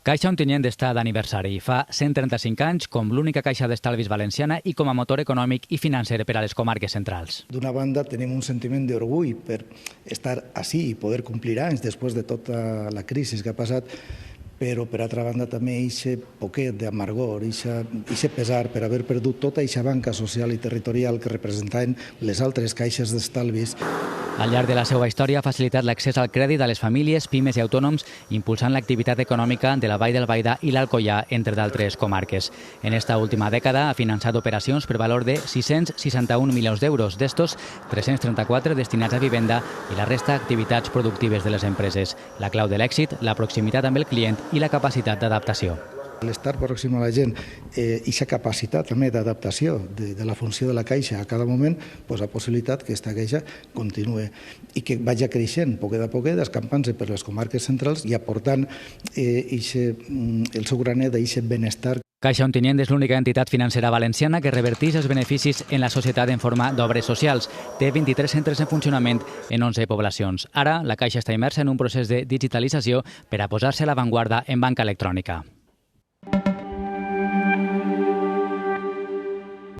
Caixa Ontinyent està d'aniversari. Fa 135 anys com l'única caixa d'estalvis valenciana i com a motor econòmic i financer per a les comarques centrals. D'una banda, tenim un sentiment d'orgull per estar ací i poder complir anys després de tota la crisi que ha passat, però per altra banda també aquest poquet d'amargor, aquest pesar per haver perdut tota aquesta banca social i territorial que representaven les altres caixes d'estalvis. Al llarg de la seva història ha facilitat l'accés al crèdit a les famílies, pimes i autònoms, impulsant l'activitat econòmica de la Vall del Baida i l'Alcoià, entre d'altres comarques. En esta última dècada ha finançat operacions per valor de 661 milions d'euros, d'estos 334 destinats a vivenda i la resta a activitats productives de les empreses. La clau de l'èxit, la proximitat amb el client i la capacitat d'adaptació. L'estar pròxim a la gent i aquesta capacitat també d'adaptació de la funció de la caixa a cada moment ha possibilitat que aquesta caixa continuï i que vagi creixent poquet a poquet, escampant-se per les comarques centrals i aportant el seu granet d'aquest benestar. Caixa Ontinyent és l'única entitat financera valenciana que reverteix els beneficis en la societat en forma d'obres socials. Té 23 centres en funcionament en 11 poblacions. Ara, la Caixa està immersa en un procés de digitalització per a posar-se a l'avantguarda en banca electrònica.